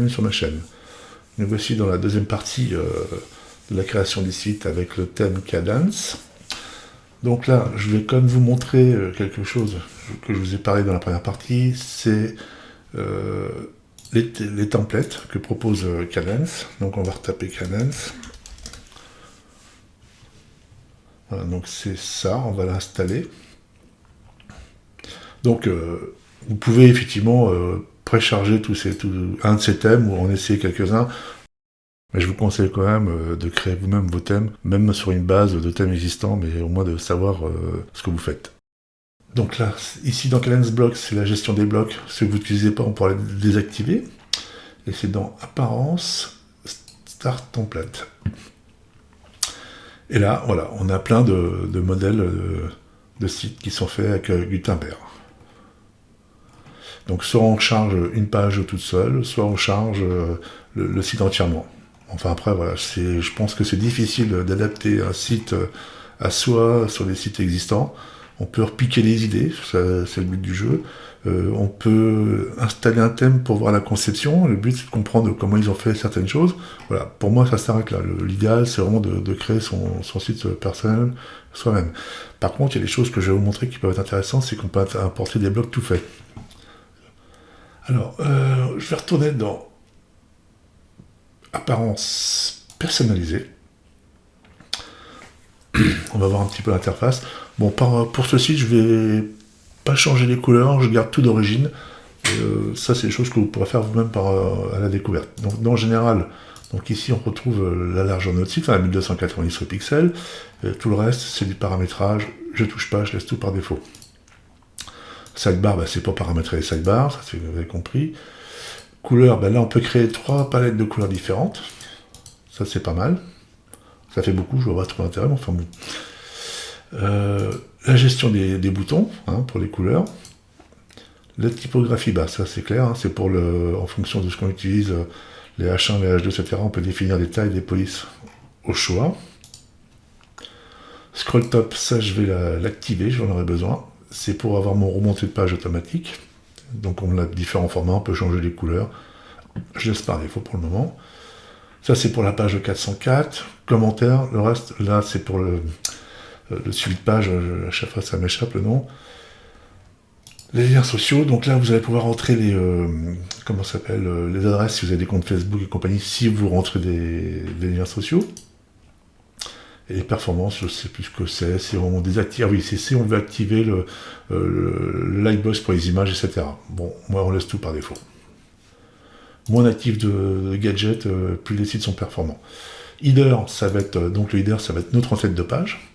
bienvenue sur ma chaîne. Nous voici dans la deuxième partie de la création des sites avec le thème Kadence. Donc là, je vais quand même vous montrer quelque chose que je vous ai parlé dans la première partie, c'est les templates que propose Kadence. Donc on va retaper Kadence. Voilà, donc c'est ça, on va l'installer. Donc vous pouvez effectivement précharger un de ces thèmes ou en essayer quelques-uns. Mais je vous conseille quand même de créer vous-même vos thèmes, même sur une base de thèmes existants, mais au moins de savoir ce que vous faites. Donc là, ici dans Kadence Block, c'est la gestion des blocs. Si vous n'utilisez pas, on pourra les désactiver. Et c'est dans Apparence, Start Template. Et là, voilà, on a plein de modèles de sites qui sont faits avec Gutenberg. Donc soit on charge une page toute seule, soit on charge le site entièrement. Enfin après, voilà, je pense que c'est difficile d'adapter un site à soi sur des sites existants. On peut repiquer les idées, c'est le but du jeu. On peut installer un thème pour voir la conception. Le but, c'est de comprendre comment ils ont fait certaines choses. Voilà, pour moi, ça s'arrête là. L'idéal, c'est vraiment de créer son site personnel soi-même. Par contre, il y a des choses que je vais vous montrer qui peuvent être intéressantes, c'est qu'on peut importer des blocs tout faits. Alors, je vais retourner dans Apparence personnalisée. On va voir un petit peu l'interface. Bon, pour ce site, je vais pas changer les couleurs, je garde tout d'origine. Ça, c'est des choses que vous pourrez faire vous-même à la découverte. Donc, en général, donc ici, on retrouve la largeur de notre site, à 1290 pixels. Tout le reste, c'est du paramétrage. Je touche pas, je laisse tout par défaut. Sidebar, c'est pour paramétrer les sidebars, ça vous avez compris. Couleur, là on peut créer 3 palettes de couleurs différentes. Ça c'est pas mal. Ça fait beaucoup, je vois pas trop d'intérêt, mais enfin bon. La gestion des boutons, pour les couleurs. La typographie, ça c'est clair, c'est pour en fonction de ce qu'on utilise, les H1, les H2, etc. On peut définir des tailles des polices au choix. Scroll top, ça je vais l'activer, j'en aurai besoin. C'est pour avoir mon remontée de page automatique. Donc on a différents formats, on peut changer les couleurs. Je laisse par défaut pour le moment. Ça c'est pour la page 404. Commentaires, le reste, là c'est pour le suivi de page, à chaque fois ça m'échappe le nom. Les liens sociaux, donc là vous allez pouvoir rentrer les adresses si vous avez des comptes Facebook et compagnie, si vous rentrez des liens sociaux. Et les performances, je ne sais plus ce que c'est, si on désactive, oui, c'est si on veut activer le Lightbox pour les images, etc. Bon, moi on laisse tout par défaut. Moins on active de gadgets, plus les sites sont performants. Header, ça va être, donc le header, ça va être notre en-tête de page.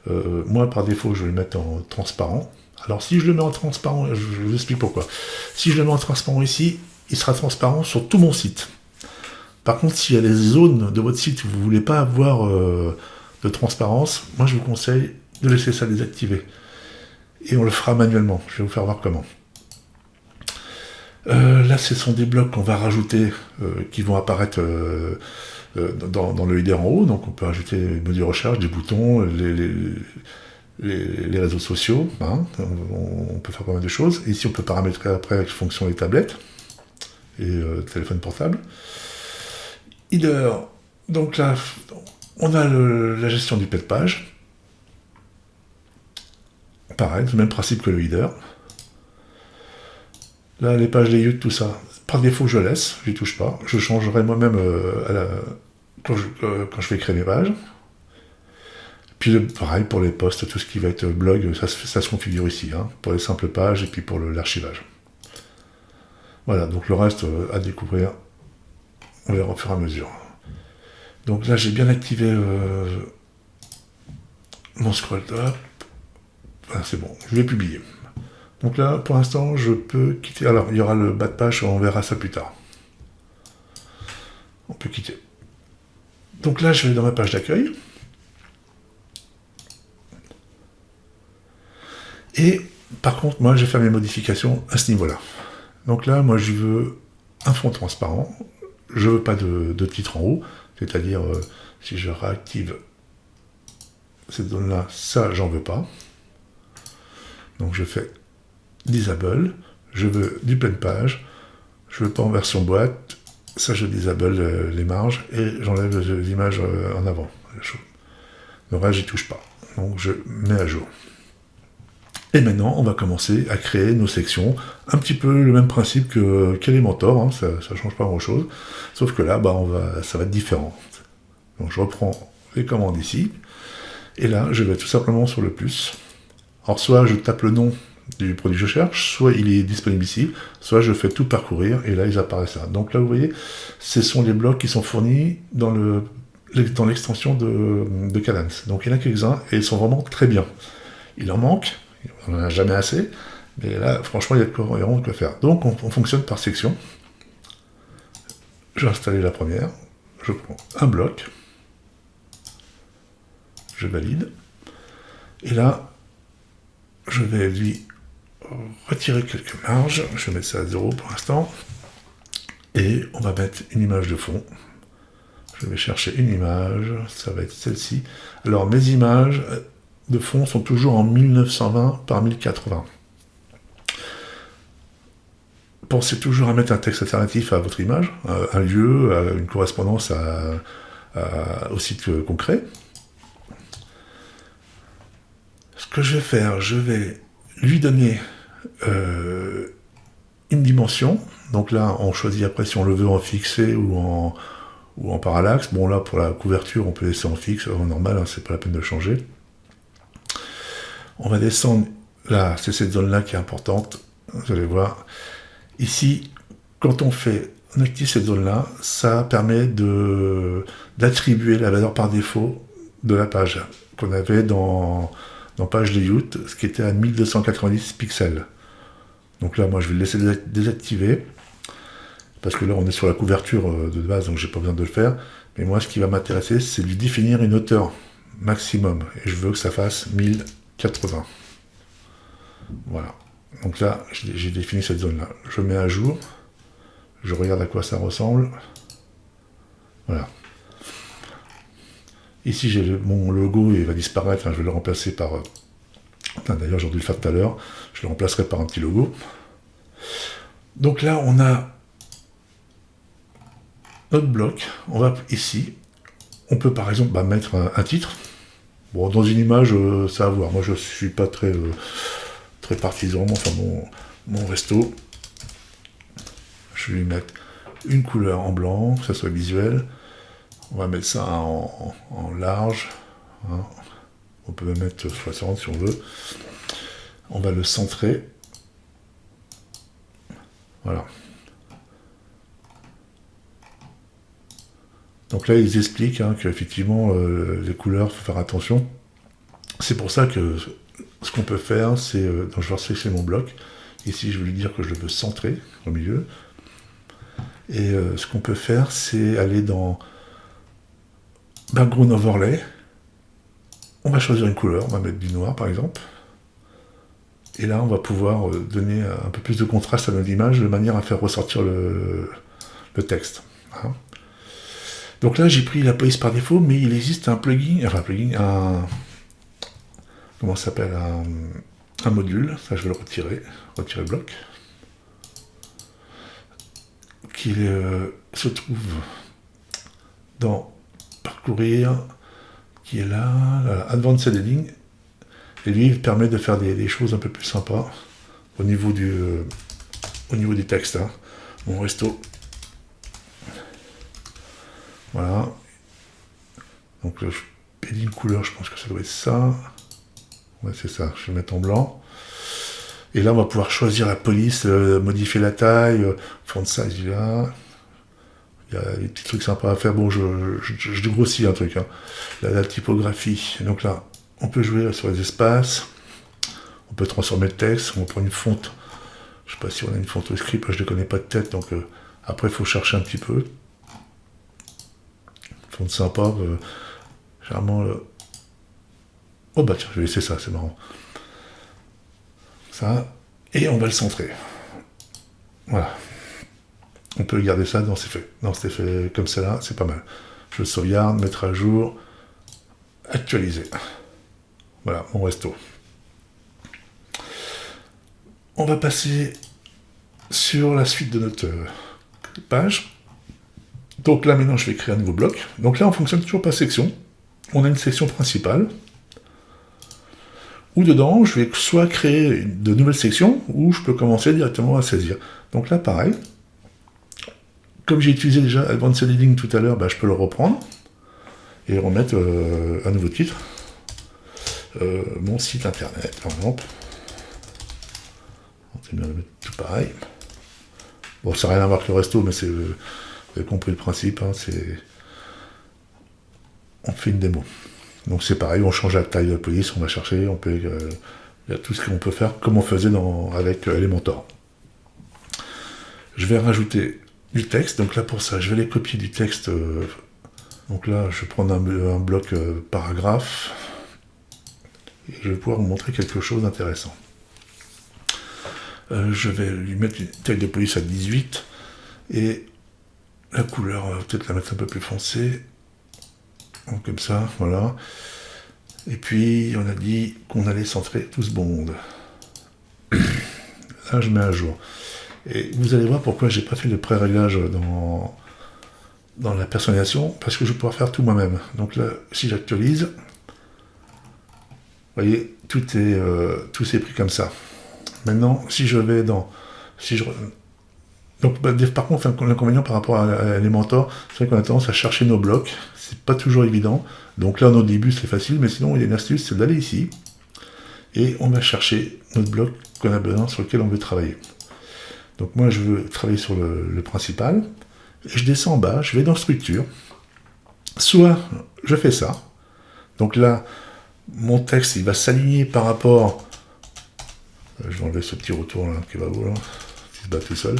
Moi par défaut, je vais le mettre en transparent. Alors si je le mets en transparent, je vous explique pourquoi. Si je le mets en transparent ici, il sera transparent sur tout mon site. Par contre, s'il y a des zones de votre site où vous ne voulez pas avoir de transparence, moi je vous conseille de laisser ça désactivé. Et on le fera manuellement, je vais vous faire voir comment. Là, ce sont des blocs qu'on va rajouter, qui vont apparaître dans le header en haut. Donc on peut rajouter le menu de recherche, des boutons, les réseaux sociaux. On peut faire pas mal de choses. Ici, on peut paramétrer après avec fonction des tablettes et téléphone portable. Header, donc là, on a la gestion du pet page. Pareil, le même principe que le header. Là, les pages layout, tout ça, par défaut, je laisse, je n'y touche pas. Je changerai moi-même quand je vais créer mes pages. Puis pareil pour les posts, tout ce qui va être blog, ça se configure ici, pour les simples pages et puis pour l'archivage. Voilà, donc le reste à découvrir. On verra au fur et à mesure. Donc là, j'ai bien activé mon scroll top. Voilà, c'est bon, je vais publier. Donc là, pour l'instant, je peux quitter. Alors, il y aura le bas de page, on verra ça plus tard. On peut quitter. Donc là, je vais dans ma page d'accueil. Et par contre, moi, je vais faire mes modifications à ce niveau-là. Donc là, moi, je veux un fond transparent. Je veux pas de titre en haut, c'est-à-dire si je réactive cette zone-là, ça j'en veux pas. Donc je fais disable, je veux du pleine page, je veux pas en version boîte, Ça, je désable les marges et j'enlève l'image en avant. Le reste, j'y touche pas. Donc, je mets à jour. Et maintenant, on va commencer à créer nos sections. Un petit peu le même principe qu'Elementor, hein, ça ne change pas grand-chose. Sauf que là, ça va être différent. Donc, je reprends les commandes ici. Et là, je vais tout simplement sur le plus. Alors, soit je tape le nom du produit que je cherche, soit il est disponible ici, soit je fais tout parcourir, et là, ils apparaissent là. Donc là, vous voyez, ce sont les blocs qui sont fournis dans l'extension de Cadence. Donc il y en a quelques-uns, et ils sont vraiment très bien. Il en manque, on n'en a jamais assez, mais là, franchement, il y a vraiment de quoi faire. Donc on fonctionne par section. Je vais installer la première, je prends un bloc, je valide, et là, je vais lui retirer quelques marges, je vais mettre ça à 0 pour l'instant, et on va mettre une image de fond. Je vais chercher une image, ça va être celle-ci. Alors mes images de fond sont toujours en 1920 par 1080. Pensez toujours à mettre un texte alternatif à votre image, un lieu, une correspondance au site concret. Ce que je vais faire, je vais lui donner une dimension. Donc là, on choisit après si on le veut en fixé ou en parallaxe. Bon là, pour la couverture, on peut laisser en fixe, en normal, hein, c'est pas la peine de le changer. On va descendre, là, c'est cette zone-là qui est importante, vous allez voir. Ici, quand on active cette zone-là, ça permet d'attribuer la valeur par défaut de la page qu'on avait dans page layout, ce qui était à 1290 pixels. Donc là, moi, je vais le laisser désactiver, parce que là, on est sur la couverture de base, donc j'ai pas besoin de le faire. Mais moi, ce qui va m'intéresser, c'est de lui définir une hauteur maximum, et je veux que ça fasse 1080. Voilà. Donc là, j'ai défini cette zone-là. Je mets à jour, je regarde à quoi ça ressemble. Voilà. Ici, j'ai mon logo, il va disparaître, hein, je vais le remplacer par... D'ailleurs, j'aurais dû le faire tout à l'heure. Je le remplacerai par un petit logo. Donc là, on a notre bloc. On va ici. On peut par exemple mettre un titre. Bon, dans une image, ça va voir. Moi, je ne suis pas très partisan. Enfin, mon resto. Je vais lui mettre une couleur en blanc, que ça soit visuel. On va mettre ça en large. Hein. On peut même mettre 60 si on veut. On va le centrer. Voilà. Donc là, ils expliquent qu'effectivement, les couleurs, il faut faire attention. C'est pour ça que ce qu'on peut faire, c'est... donc je vais sélectionner mon bloc. Ici, je vais lui dire que je le veux centrer au milieu. Et ce qu'on peut faire, c'est aller dans Background Overlay. On va choisir une couleur, on va mettre du noir par exemple. Et là, on va pouvoir donner un peu plus de contraste à notre image de manière à faire ressortir le texte. Hein. Donc là, j'ai pris la police par défaut, mais il existe un plugin, comment ça s'appelle, un module, ça je vais le retirer le bloc, qui se trouve dans Parcourir, qui est là, Advanced Editing, et lui il permet de faire des choses un peu plus sympas au niveau des textes. Hein. Mon resto. Voilà. Donc je pédis une couleur, je pense que ça doit être ça. Ouais, c'est ça, je vais le mettre en blanc. Et là, on va pouvoir choisir la police, modifier la taille, font size là. Il y a des petits trucs sympas à faire. Bon, je dégrossis un truc. Hein. La typographie. Donc là, on peut jouer sur les espaces. On peut transformer le texte. On prend une fonte. Je sais pas si on a une fonte au script. Je ne les connais pas de tête. Donc après, il faut chercher un petit peu. Fonte sympa. Généralement... Oh bah tiens, je vais laisser ça. C'est marrant. Ça. Et on va le centrer. Voilà. On peut garder ça dans cet effet comme ça là, c'est pas mal. Je le sauvegarde, mettre à jour, actualiser. Voilà, mon resto. On va passer sur la suite de notre page. Donc là, maintenant, je vais créer un nouveau bloc. Donc là, on fonctionne toujours par section. On a une section principale, où dedans, je vais soit créer de nouvelles sections, ou je peux commencer directement à saisir. Donc là, pareil. Comme j'ai utilisé déjà Advanced Heading tout à l'heure, je peux le reprendre, et remettre un nouveau titre. Mon site internet, par exemple. C'est bien de mettre tout pareil. Bon, ça n'a rien à voir avec le resto, mais c'est... vous avez compris le principe, hein, c'est... On fait une démo. Donc c'est pareil, on change la taille de la police, on va chercher, on peut... il y a tout ce qu'on peut faire comme on faisait avec Elementor. Je vais rajouter du texte, donc là pour ça, je vais aller copier du texte. Donc là, je vais prendre un bloc paragraphe, et je vais pouvoir vous montrer quelque chose d'intéressant. Je vais lui mettre une taille de police à 18, et la couleur, peut-être la mettre un peu plus foncée, donc comme ça, voilà. Et puis, on a dit qu'on allait centrer tout ce bon monde. Là, je mets à jour. Et vous allez voir pourquoi j'ai pas fait de pré-réglage dans la personnalisation, parce que je vais pouvoir faire tout moi-même. Donc là, si j'actualise, vous voyez, tout s'est pris comme ça. Maintenant, si je vais dans... Donc, par contre, l'inconvénient par rapport à Elementor, c'est vrai qu'on a tendance à chercher nos blocs, c'est pas toujours évident. Donc là, au début, c'est facile, mais sinon, il y a une astuce, c'est d'aller ici, et on va chercher notre bloc qu'on a besoin, sur lequel on veut travailler. Donc moi, je veux travailler sur le principal, et je descends en bas, je vais dans Structure, soit je fais ça, donc là, mon texte, il va s'aligner par rapport... Je vais enlever ce petit retour là, qui va où là, qui se bat tout seul.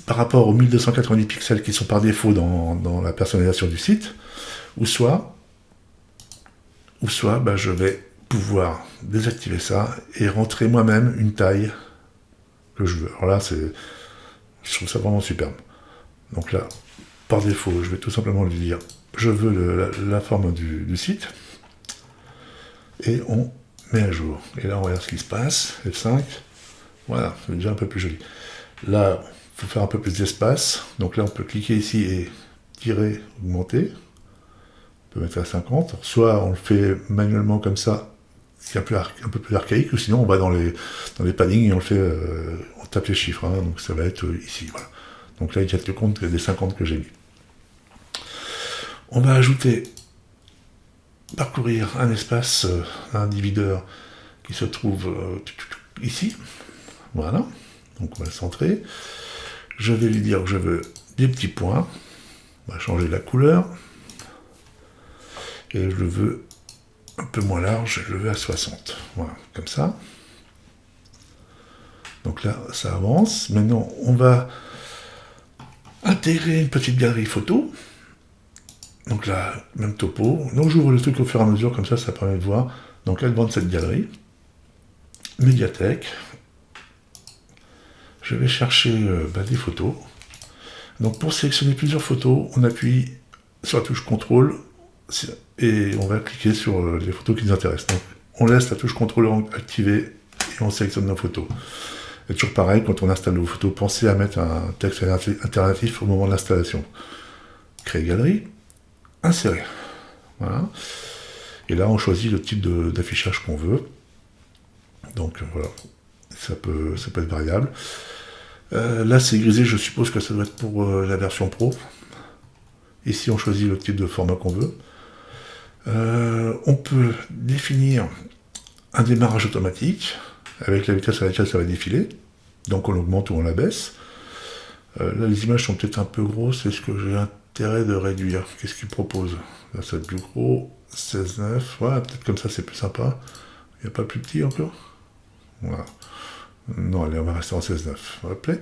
Par rapport aux 1290 pixels qui sont par défaut dans la personnalisation du site, ou soit je vais pouvoir désactiver ça et rentrer moi-même une taille que je veux. Alors là, je trouve ça vraiment superbe. Donc là, par défaut, je vais tout simplement lui dire, je veux la forme du site, et on met à jour. Et là, on regarde ce qui se passe, F5, voilà, c'est déjà un peu plus joli. Là, il faut faire un peu plus d'espace, donc là, on peut cliquer ici et tirer, augmenter. On peut mettre à 50, soit on le fait manuellement comme ça, c'est un peu plus archaïque, ou sinon on va dans les paddings et on le fait, on tape les chiffres, hein, donc ça va être ici, voilà. Donc là, il tient le compte des 50 que j'ai mis. On va ajouter, parcourir un espace, un divideur qui se trouve ici, voilà, donc on va le centrer. Je vais lui dire que je veux des petits points, on va changer la couleur, et je le veux un peu moins large, je le veux à 60, voilà, comme ça. Donc là, ça avance. Maintenant, on va intégrer une petite galerie photo. Donc là, même topo. Donc j'ouvre le truc au fur et à mesure, comme ça permet de voir. Donc elle vend cette galerie. Médiathèque. Je vais chercher des photos. Donc pour sélectionner plusieurs photos, on appuie sur la touche CTRL et on va cliquer sur les photos qui nous intéressent. Donc on laisse la touche CTRL activée et on sélectionne nos photos. Et toujours pareil, quand on installe nos photos, pensez à mettre un texte alternatif au moment de l'installation. Créer galerie, insérer. Voilà. Et là, on choisit le type d'affichage qu'on veut. Donc voilà, ça peut être variable. Là, c'est grisé, je suppose que ça doit être pour la version pro. Ici, on choisit le type de format qu'on veut. On peut définir un démarrage automatique avec la vitesse à laquelle ça va défiler. Donc on l'augmente ou on la baisse. Là, les images sont peut-être un peu grosses. Est-ce que j'ai intérêt de réduire? Qu'est-ce qu'il propose? Là, ça va être plus gros. 16,9. Ouais, peut-être comme ça, c'est plus sympa. Il n'y a pas plus petit encore? Voilà. Non, allez, on va rester en 16,9. Hop là.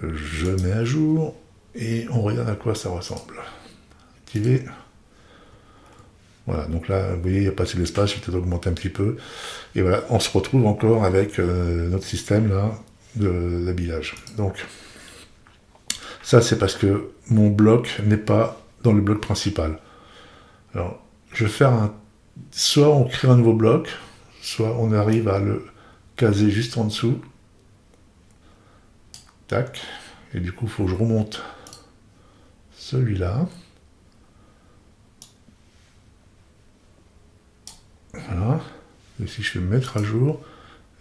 Je mets à jour et on regarde à quoi ça ressemble. Activer. Voilà, donc là, vous voyez, il n'y a pas assez d'espace, je vais peut-être augmenter un petit peu. Et voilà, on se retrouve encore avec notre système là d'habillage. Donc, ça c'est parce que mon bloc n'est pas dans le bloc principal. Alors, je vais faire soit on crée un nouveau bloc, soit on arrive à le caser juste en dessous. Tac. Et du coup, il faut que je remonte celui-là. Voilà. Et si je vais me mettre à jour,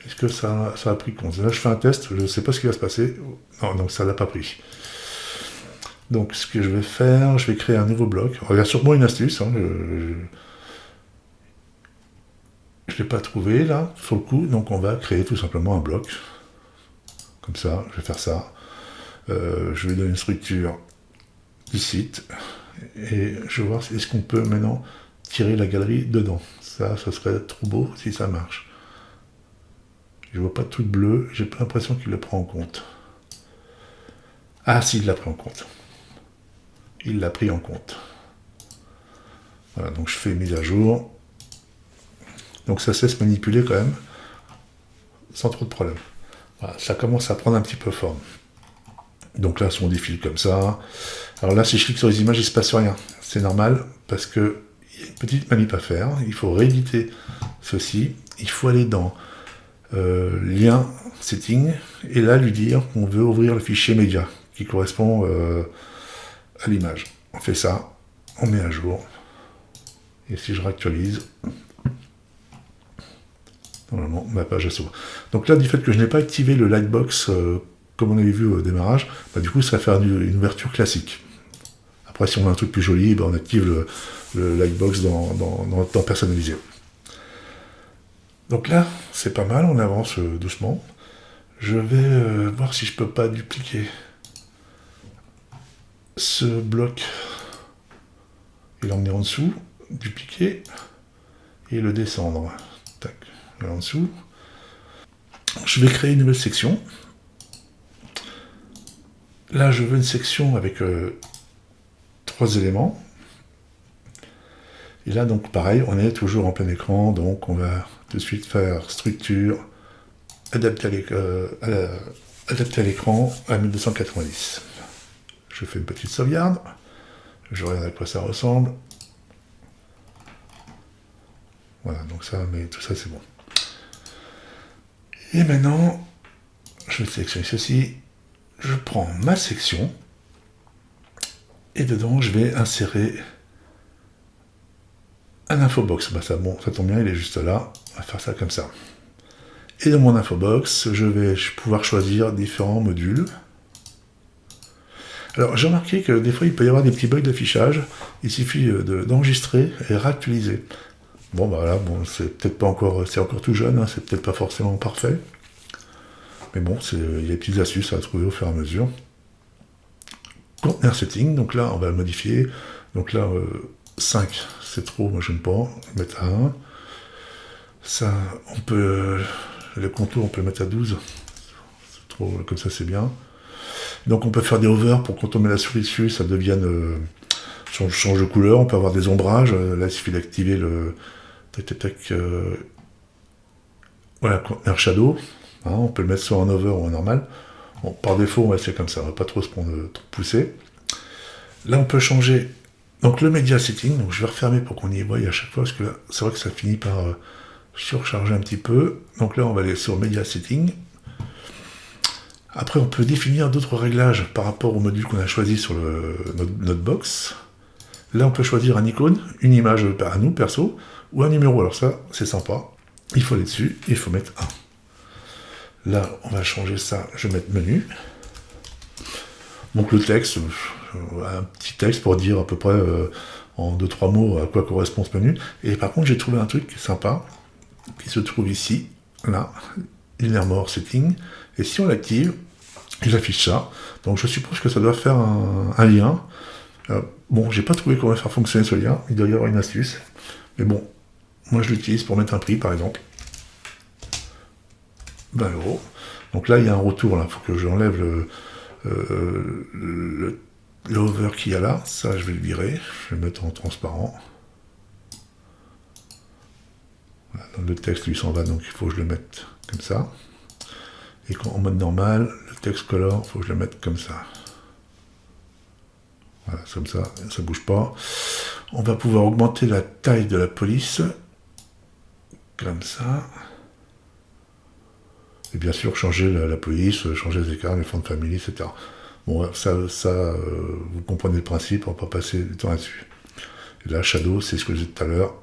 est-ce que ça a pris compte? Là, je fais un test, je ne sais pas ce qui va se passer. Non, donc ça ne l'a pas pris. Donc, ce que je vais faire, je vais créer un nouveau bloc. Alors, il y a sûrement une astuce. Hein, je ne l'ai pas trouvé, là, sur le coup. Donc, on va créer tout simplement un bloc. Comme ça, je vais faire ça. Je vais donner une structure du site. Et je vais voir est-ce qu'on peut maintenant tirer la galerie dedans. Ça serait trop beau si ça marche. Je vois pas de truc bleu, j'ai pas l'impression qu'il le prend en compte. Ah si, il l'a pris en compte. Il l'a pris en compte. Voilà, donc je fais mise à jour. Donc ça sait se manipuler quand même, sans trop de problème. Voilà, ça commence à prendre un petit peu forme. Donc là, si on défile comme ça. Alors là, si je clique sur les images, il ne se passe rien. C'est normal, parce qu'il y a une petite manip à faire. Il faut rééditer ceci. Il faut aller dans lien, setting, et là, lui dire qu'on veut ouvrir le fichier média, qui correspond à l'image. On fait ça, on met à jour. Et si je réactualise, normalement, ma page s'ouvre. Donc là, du fait que je n'ai pas activé le lightbox comme on avait vu au démarrage, bah, du coup, ça va faire une ouverture classique. Après, si on a un truc plus joli, bah, on active le lightbox dans personnalisé. Donc là, c'est pas mal, on avance doucement. Je vais voir si je peux pas dupliquer ce bloc et l'emmener en dessous, dupliquer et le descendre. Tac, là en dessous. Je vais créer une nouvelle section. Là, je veux une section avec 3 éléments. Et là, donc, pareil, on est toujours en plein écran, donc on va tout de suite faire structure, adapter à l'écran à 1290. Je fais une petite sauvegarde. Je regarde à quoi ça ressemble. Voilà, donc ça, mais tout ça, c'est bon. Et maintenant, je vais sélectionner ceci. Je prends ma section. Et dedans, je vais insérer un infobox. Bah ça, bon, ça tombe bien, il est juste là. On va faire ça comme ça. Et dans mon infobox, je vais pouvoir choisir différents modules. Alors, j'ai remarqué que des fois, il peut y avoir des petits bugs d'affichage. Il suffit d'enregistrer et réactualiser. Bon, bah voilà, bon, c'est peut-être pas encore, c'est encore tout jeune, hein, c'est peut-être pas forcément parfait. Mais bon, il y a des petites astuces à trouver au fur et à mesure. Container setting, donc là, on va le modifier. Donc là, 5, c'est trop, moi j'aime pas. On va mettre à 1. Ça, on peut, le contour, on peut le mettre à 12. C'est trop, comme ça, c'est bien. Donc on peut faire des hovers pour quand on met la souris dessus, ça devienne change de couleur. On peut avoir des ombrages. Là, il suffit d'activer le voilà, container shadow. Hein, on peut le mettre soit en over ou en normal. Bon, par défaut, on va essayer comme ça. On va pas trop se prendre trop pousser. Là, on peut changer. Donc le media setting. Donc je vais refermer pour qu'on y voie à chaque fois parce que là, c'est vrai que ça finit par surcharger un petit peu. Donc là, on va aller sur media setting. Après, on peut définir d'autres réglages par rapport au module qu'on a choisi sur notre box. Là, on peut choisir un icône, une image à nous, perso, ou un numéro. Alors ça, c'est sympa. Il faut aller dessus, et il faut mettre 1. Là, on va changer ça. Je vais mettre menu. Donc le texte, un petit texte pour dire à peu près en 2-3 mots à quoi correspond ce menu. Et par contre, j'ai trouvé un truc sympa qui se trouve ici, là, linear more setting. Et si on l'active, il affiche ça. Donc je suppose que ça doit faire un lien. Bon, j'ai pas trouvé comment faire fonctionner ce lien. Il doit y avoir une astuce. Mais bon, moi je l'utilise pour mettre un prix, par exemple. 20 €. Donc là, il y a un retour. Il faut que j'enlève le hover qu'il y a là. Ça, je vais le virer. Je vais le mettre en transparent. Voilà, donc le texte, lui, s'en va. Donc il faut que je le mette comme ça. Et en mode normal, le text color, il faut que je le mette comme ça. Voilà, comme ça ne bouge pas. On va pouvoir augmenter la taille de la police. Comme ça. Et bien sûr, changer la police, changer les écarts, les fonds de famille, etc. Bon, vous comprenez le principe, on va pas passer du temps là-dessus. Et là, Shadow, c'est ce que j'ai dit tout à l'heure.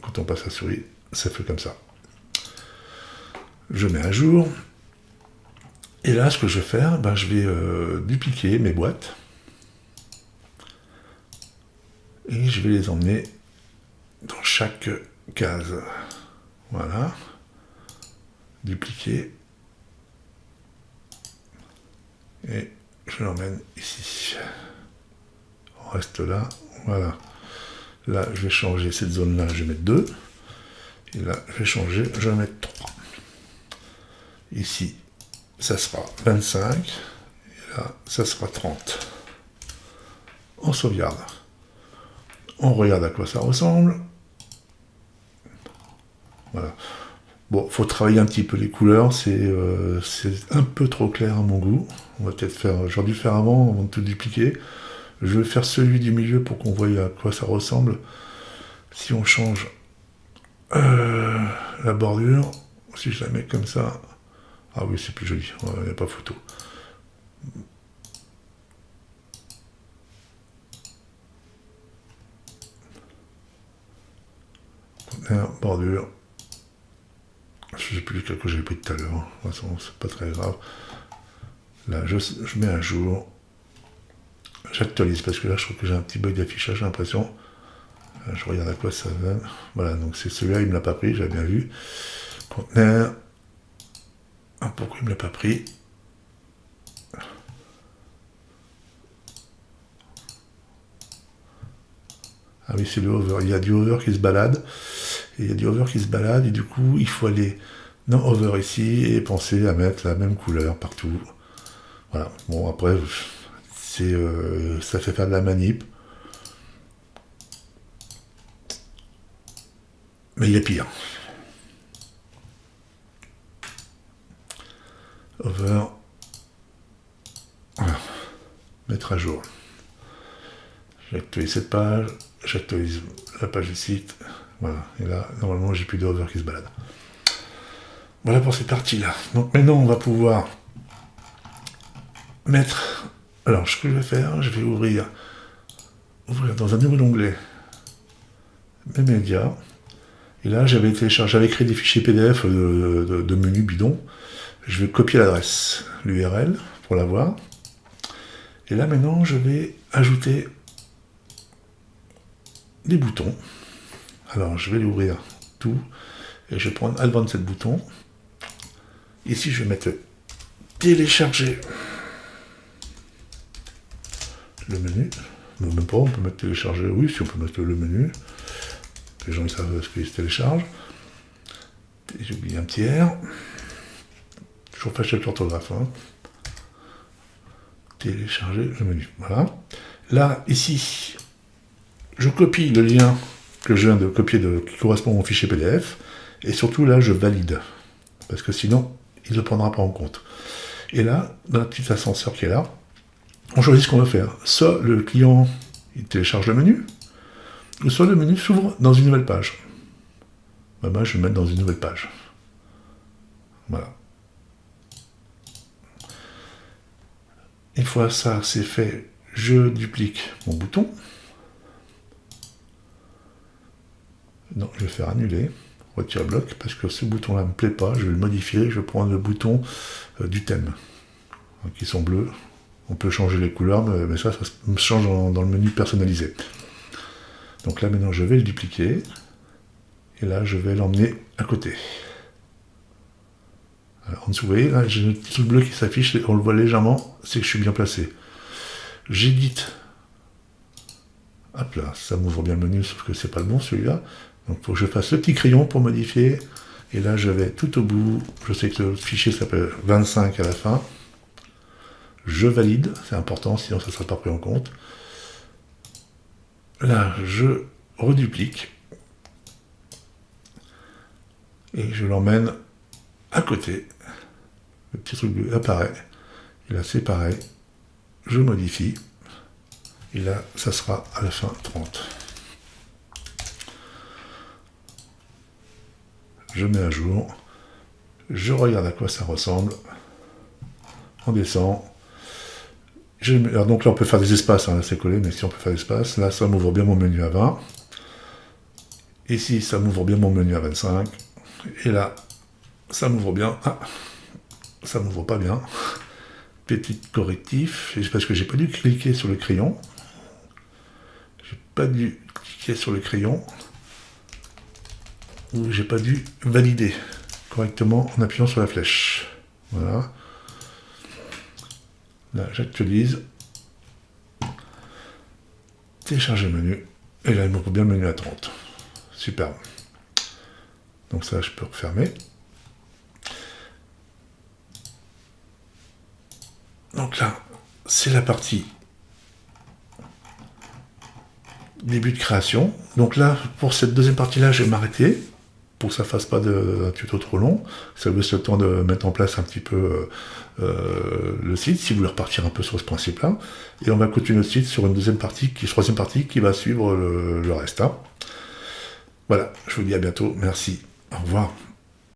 Quand on passe la souris, ça fait comme ça. Je mets à jour. Et là, ce que je vais faire, je vais dupliquer mes boîtes. Et je vais les emmener dans chaque case. Voilà. Dupliquer. Et je l'emmène ici. On reste là. Voilà. Là, je vais changer cette zone-là, je vais mettre 2. Et là, je vais changer, je vais mettre 3. Ici, ça sera 25. Et là, ça sera 30. On sauvegarde. On regarde à quoi ça ressemble. Voilà. Bon, faut travailler un petit peu les couleurs, c'est un peu trop clair à mon goût. On va peut-être faire, j'aurais dû le faire avant de tout dupliquer. Je vais faire celui du milieu pour qu'on voie à quoi ça ressemble. Si on change la bordure, si je la mets comme ça, ah oui, c'est plus joli, il n'y a pas photo. Bordure. Je ne sais plus quel que j'avais pris tout à l'heure. De toute façon, c'est pas très grave. Là, je mets à jour. J'actualise parce que là, je trouve que j'ai un petit bug d'affichage, j'ai l'impression. Je regarde à quoi ça va. Voilà, donc c'est celui-là, il ne me l'a pas pris, j'avais bien vu. Conteneur. Ah, pourquoi il ne me l'a pas pris? Ah oui, c'est le hover. Il y a du hover qui se balade. Et il y a du hover qui se balade, et du coup, il faut aller dans hover ici et penser à mettre la même couleur partout. Voilà. Bon, après, ça fait faire de la manip. Mais il y a pire. Over. Voilà. Mettre à jour. J'actualise cette page. J'actualise la page du site. Voilà. Et là, normalement, j'ai plus de hover qui se balade. Voilà pour cette partie-là. Donc maintenant, on va pouvoir mettre... Alors, ce que je vais faire, je vais ouvrir dans un nouvel onglet mes médias. Et là, j'avais créé des fichiers PDF de menus bidons. Je vais copier l'adresse, l'URL, pour l'avoir. Et là, maintenant, je vais ajouter des boutons. Alors, je vais l'ouvrir tout. Et je vais prendre Advanced bouton. Ici, je vais mettre télécharger le menu. Non, même pas, on peut mettre télécharger. Oui, si on peut mettre le menu. Les gens ils savent ce qu'ils se téléchargent. J'ai oublié un tiers. Toujours fâché avec l'orthographe. Hein. Télécharger le menu. Voilà. Là, ici, je copie le lien que je viens de copier qui correspond à mon fichier PDF. Et surtout, là, je valide. Parce que sinon, il ne le prendra pas en compte. Et là, dans le petit ascenseur qui est là, on choisit ce qu'on veut faire. Soit le client, il télécharge le menu, ou soit le menu s'ouvre dans une nouvelle page. Moi, je vais le mettre dans une nouvelle page. Voilà. Une fois ça, c'est fait, je duplique mon bouton. Non, je vais faire annuler, retire bloc, parce que ce bouton-là ne me plaît pas, je vais le modifier, je vais prendre le bouton du thème, qui sont bleus. On peut changer les couleurs, mais ça me change dans le menu personnalisé. Donc là, maintenant, je vais le dupliquer. Et là, je vais l'emmener à côté. Alors, en dessous, vous voyez, là, j'ai le petit truc bleu qui s'affiche, on le voit légèrement, c'est que je suis bien placé. J'édite. Hop là, ça m'ouvre bien le menu, sauf que c'est pas le bon, celui-là. Donc, il faut que je fasse le petit crayon pour modifier. Et là, je vais tout au bout. Je sais que le fichier s'appelle 25 à la fin. Je valide, c'est important, sinon ça ne sera pas pris en compte. Là, je reduplique. Et je l'emmène à côté. Le petit truc bleu apparaît. Et là, c'est pareil. Je modifie. Et là, ça sera à la fin 30. Je mets à jour. Je regarde à quoi ça ressemble. On descend. Alors donc là, on peut faire des espaces, hein, là c'est collé, mais si on peut faire des espaces, là, ça m'ouvre bien mon menu à 20. Ici, ça m'ouvre bien mon menu à 25. Et là, ça m'ouvre bien. Ah, ça m'ouvre pas bien. Petit correctif, parce que j'ai pas dû cliquer sur le crayon. J'ai pas dû cliquer sur le crayon. Ou j'ai pas dû valider correctement en appuyant sur la flèche. Voilà. Là, j'actualise. Télécharger le menu. Et là, il m'ouvre bien le menu à 30. Superbe. Donc ça, je peux refermer. Donc là, c'est la partie début de création. Donc là, pour cette deuxième partie-là, je vais m'arrêter pour que ça ne fasse pas un tuto trop long. Ça vous laisse le temps de mettre en place un petit peu le site, si vous voulez repartir un peu sur ce principe-là. Et on va continuer le site sur une troisième partie qui va suivre le reste. Hein. Voilà, je vous dis à bientôt. Merci. Au revoir.